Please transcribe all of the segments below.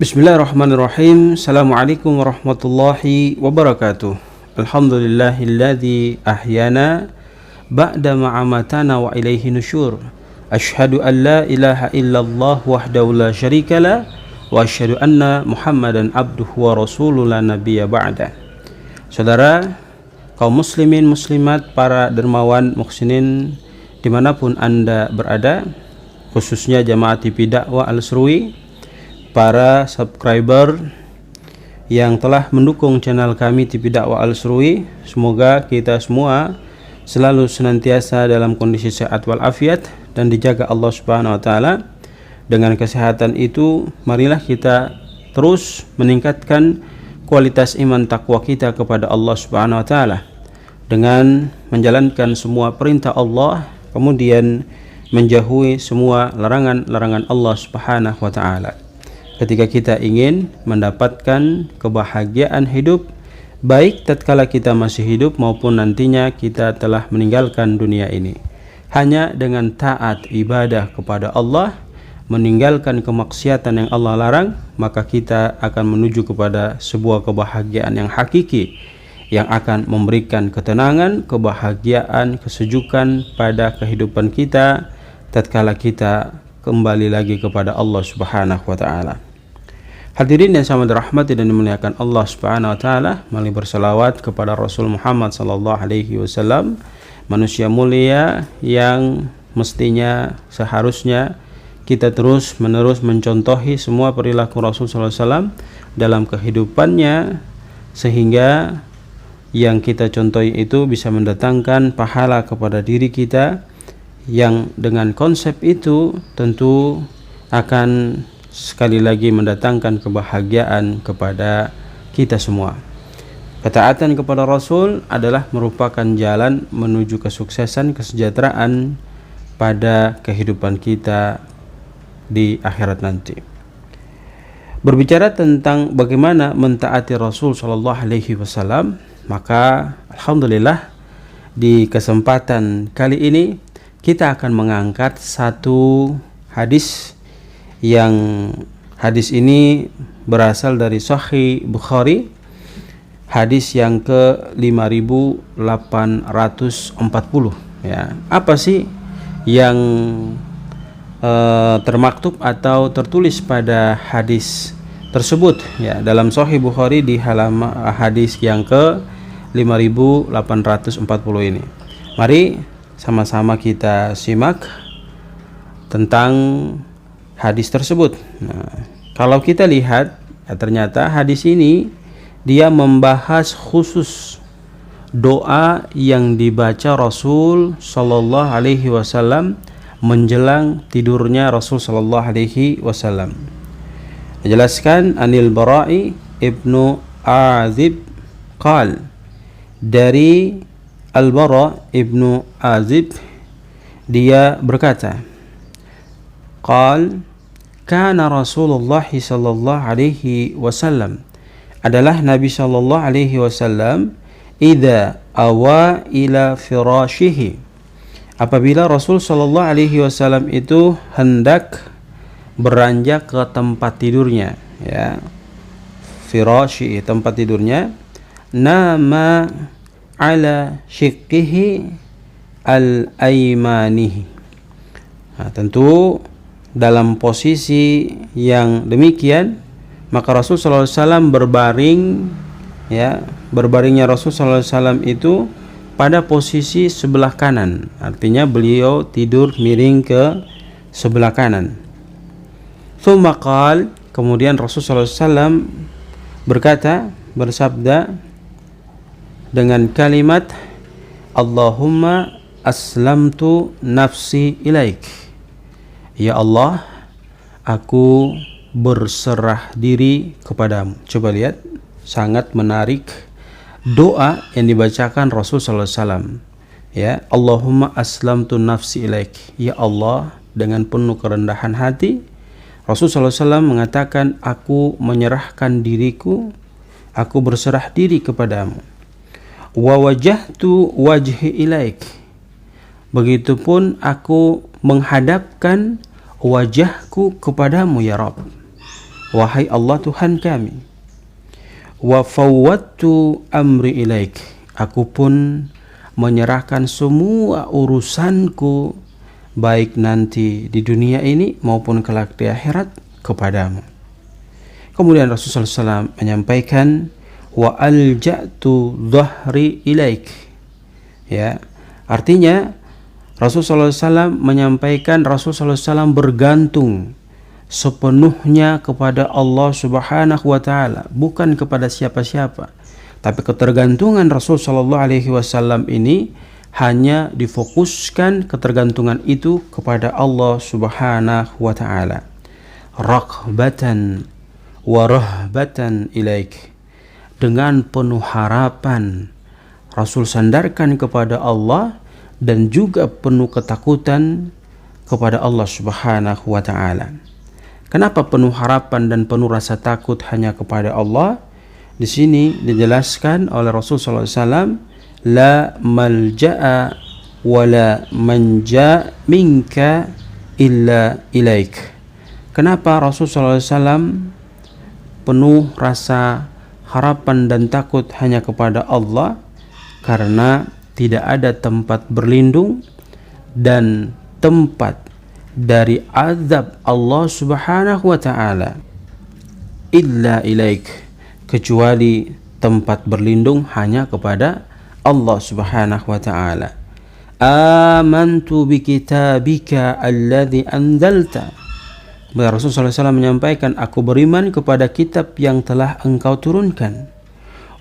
Bismillahirrahmanirrahim. Assalamualaikum warahmatullahi wabarakatuh. Alhamdulillahilladzi ahyana ba'da ma'amatana wa ilaihi nusyur. Asyhadu an la ilaha illallah wahdahu la syarikalah wa asyhadu anna Muhammadan abduhu wa rasuluhu la nabiyya ba'da. Saudara kaum muslimin muslimat, para dermawan muhsinin dimanapun Anda berada, khususnya jamaah TV Dakwah Al-Serui, para subscriber yang telah mendukung channel kami TV Dakwah Al-Serui, semoga kita semua selalu senantiasa dalam kondisi sehat walafiat dan dijaga Allah Subhanahu wa taala. Dengan kesehatan itu, marilah kita terus meningkatkan kualitas iman takwa kita kepada Allah Subhanahu wa taala dengan menjalankan semua perintah Allah, kemudian menjauhi semua larangan-larangan Allah Subhanahu wa taala. Ketika kita ingin mendapatkan kebahagiaan hidup, baik tatkala kita masih hidup maupun nantinya kita telah meninggalkan dunia ini, hanya dengan taat ibadah kepada Allah, meninggalkan kemaksiatan yang Allah larang, maka kita akan menuju kepada sebuah kebahagiaan yang hakiki, yang akan memberikan ketenangan, kebahagiaan, kesejukan pada kehidupan kita tatkala kita kembali lagi kepada Allah Subhanahu wa taala. Hadirin yang sama dirahmati dan dimuliakan Allah Subhanahu wa taala, mari berselawat kepada Rasul Muhammad sallallahu alaihi wasallam, manusia mulia yang mestinya seharusnya kita terus menerus mencontohi semua perilaku Rasul sallallahu alaihi wasallam dalam kehidupannya, sehingga yang kita contohi itu bisa mendatangkan pahala kepada diri kita, yang dengan konsep itu tentu akan sekali lagi mendatangkan kebahagiaan kepada kita semua. Ketaatan kepada Rasul adalah merupakan jalan menuju kesuksesan, kesejahteraan pada kehidupan kita di akhirat nanti. Berbicara tentang bagaimana mentaati Rasul sallallahu alaihi wasallam, maka alhamdulillah di kesempatan kali ini kita akan mengangkat satu hadis, yang hadis ini berasal dari Sahih Bukhari, hadis yang ke 5840 ya. Apa sih yang termaktub atau tertulis pada hadis tersebut ya? Dalam Sahih Bukhari di halaman hadis yang ke 5840 ini, mari sama-sama kita simak tentang hadis tersebut. Nah, kalau kita lihat ya, ternyata hadis ini dia membahas khusus doa yang dibaca Rasul sallallahu alaihi wasallam menjelang tidurnya Rasul sallallahu alaihi wasallam. Dijelaskan Anil Bara'i ibnu Azib qal, dari Al-Bara ibnu Azib dia berkata, qal kana Rasulullah sallallahu alaihi wasallam, adalah Nabi sallallahu alaihi wasallam, idza awa ila firashihi, apabila Rasul sallallahu alaihi wasallam itu hendak beranjak ke tempat tidurnya ya, firashi tempat tidurnya, nama ala shiqqihi al-aymanihi. Nah, tentu dalam posisi yang demikian, maka Rasul sallallahu alaihi wasallam berbaring ya, berbaringnya Rasul sallallahu alaihi wasallam itu pada posisi sebelah kanan, artinya beliau tidur miring ke sebelah kanan. Tsumma qal, kemudian Rasul sallallahu alaihi wasallam berkata, bersabda dengan kalimat Allahumma aslamtu nafsi ilaik, ya Allah, aku berserah diri kepadamu. Coba lihat, sangat menarik doa yang dibacakan Rasul sallallahu alaihi wasallam ya. Allahumma aslamtu nafsi ilaik, ya Allah, dengan penuh kerendahan hati Rasul sallallahu alaihi wasallam mengatakan, aku menyerahkan diriku, aku berserah diri kepadamu. Wa wajahtu wajhi ilaik, begitupun aku menghadapkan wajahku kepadamu ya Rabb. wahai Allah Tuhan kami. Wa fawwadtu amri ilaik, aku pun menyerahkan semua urusanku baik nanti di dunia ini maupun kelak di akhirat kepadamu. Kemudian Rasulullah SAW menyampaikan wa alja'tu dhahri ilaik, ya, artinya Rasulullah SAW menyampaikan Rasulullah SAW bergantung sepenuhnya kepada Allah Subhanahu wa taala, bukan kepada siapa-siapa. Tapi ketergantungan Rasul sallallahu alaihi wasallam ini hanya difokuskan ketergantungan itu kepada Allah Subhanahu wa taala. Raghbatan wa rahbatan ilaik, dengan penuh harapan Rasul sandarkan kepada Allah dan juga penuh ketakutan kepada Allah Subhanahu wa taala. Kenapa penuh harapan dan penuh rasa takut hanya kepada Allah? Di sini dijelaskan oleh Rasulullah SAW, la malja'a wa la manja minka illa ilaik. Kenapa Rasulullah SAW penuh rasa harapan dan takut hanya kepada Allah? Karena tidak ada tempat berlindung dan tempat dari azab Allah Subhanahu wa taala illa ilaik, kecuali tempat berlindung hanya kepada Allah Subhanahu wa taala. Amantu bi kitabika alladhi anzalta. Rasulullah SAW menyampaikan, aku beriman kepada kitab yang telah engkau turunkan.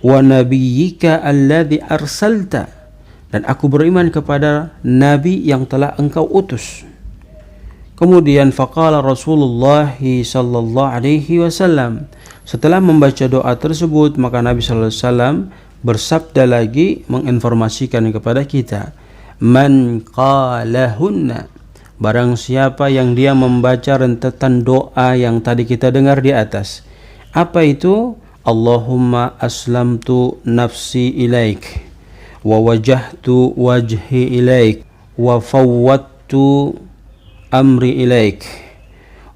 Wa nabiyyika alladhi arsalta, dan aku beriman kepada nabi yang telah engkau utus. Kemudian faqala Rasulullah sallallahu alaihi wasallam, setelah membaca doa tersebut maka Nabi sallallahu alaihi wasallam bersabda lagi menginformasikan kepada kita, man qalahunna, barang siapa yang dia membaca rentetan doa yang tadi kita dengar di atas. Apa itu? Allahumma aslamtu nafsi ilaik wa wajahtu wajhi ilaik wa fawwadtu amri ilaik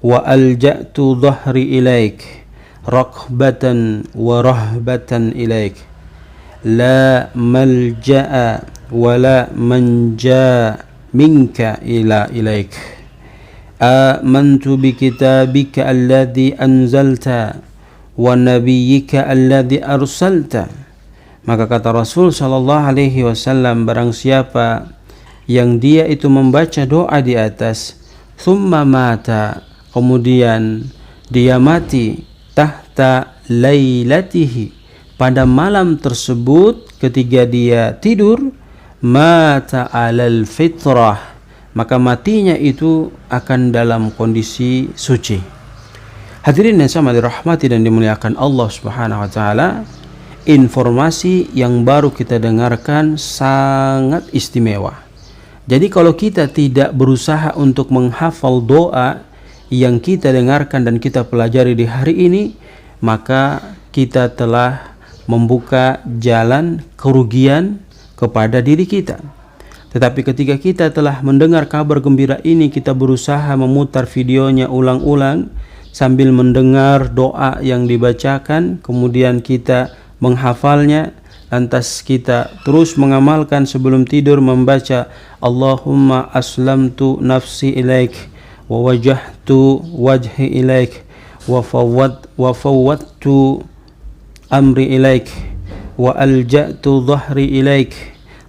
wa alja'tu dhahri ilaik raghbatan wa rahbatan ilaik la malja'a wa la manja minka ila ilaik amantu bi kitabika alladhi anzalta wa nabiyyika alladhi arsalta. Maka kata Rasul sallallahu alaihi wasallam, barang siapa yang dia itu membaca doa di atas, thumma mata, kemudian dia mati, tahta lailatihi, pada malam tersebut ketika dia tidur, mata alal fitrah, maka matinya itu akan dalam kondisi suci. Hadirin yang sama dirahmati dan dimuliakan Allah Subhanahu wa taala, informasi yang baru kita dengarkan sangat istimewa. Jadi kalau kita tidak berusaha untuk menghafal doa yang kita dengarkan dan kita pelajari di hari ini, maka kita telah membuka jalan kerugian kepada diri kita. Tetapi ketika kita telah mendengar kabar gembira ini, kita berusaha memutar videonya ulang-ulang sambil mendengar doa yang dibacakan, kemudian kita menghafalnya, lantas kita terus mengamalkan sebelum tidur membaca Allahumma aslamtu nafsi ilaik wa wajahtu wajhi ilaik wa fawwadtu amri ilaik wa alja'tu dhahri ilaik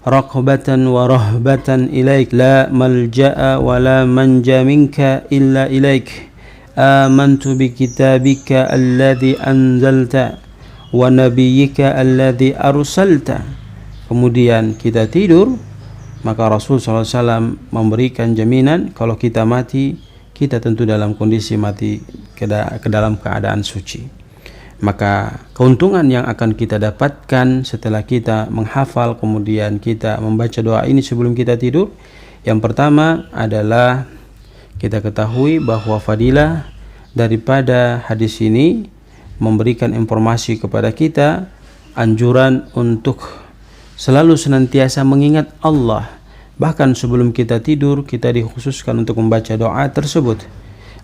raghbatan wa rahbatan ilaik la malja'a wa la manja minka illa ilaik amantu bi kitabika alladhi anzalta wa nabiyyika alladhi arsalta. Kemudian kita tidur, maka Rasul SAW memberikan jaminan kalau kita mati, kita tentu dalam kondisi mati ke dalam keadaan suci. Maka keuntungan yang akan kita dapatkan setelah kita menghafal kemudian kita membaca doa ini sebelum kita tidur, yang pertama adalah kita ketahui bahwa fadilah daripada hadis ini memberikan informasi kepada kita anjuran untuk selalu senantiasa mengingat Allah. Bahkan sebelum kita tidur kita dikhususkan untuk membaca doa tersebut.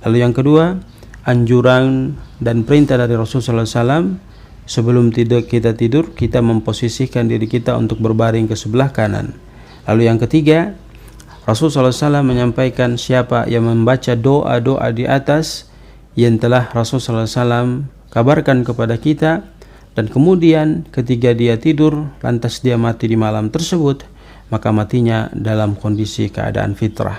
Lalu yang kedua anjuran dan perintah dari Rasulullah SAW, sebelum kita tidur, kita memposisikan diri kita untuk berbaring ke sebelah kanan. Lalu yang ketiga, Rasulullah SAW menyampaikan siapa yang membaca doa-doa di atas yang telah Rasulullah SAW kabarkan kepada kita, dan kemudian ketika dia tidur lantas dia mati di malam tersebut, maka matinya dalam kondisi keadaan fitrah.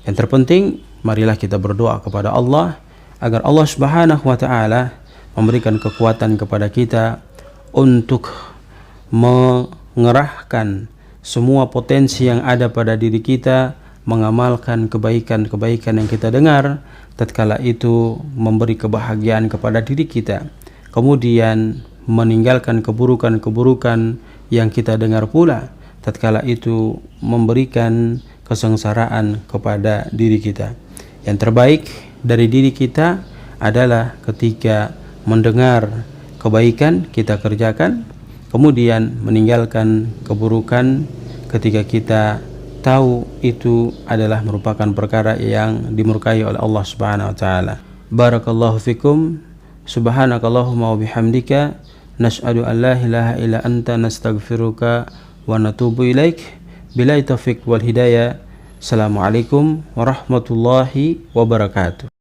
Yang terpenting, marilah kita berdoa kepada Allah agar Allah Subhanahu wa taala memberikan kekuatan kepada kita untuk mengerahkan semua potensi yang ada pada diri kita, mengamalkan kebaikan-kebaikan yang kita dengar, tatkala itu memberi kebahagiaan kepada diri kita, kemudian meninggalkan keburukan-keburukan yang kita dengar pula, tatkala itu memberikan kesengsaraan kepada diri kita. Yang terbaik dari diri kita adalah ketika mendengar kebaikan kita kerjakan, kemudian meninggalkan keburukan ketika kita tahu itu adalah merupakan perkara yang dimurkai oleh Allah Subhanahu wa taala. Barakallahu fikum. Subhanakallahumma wa bihamdika nashhadu an la ilaha illa anta nastaghfiruka wa natubu ilaik. Billahi taufiq wal hidayah. Assalamualaikum warahmatullahi wabarakatuh.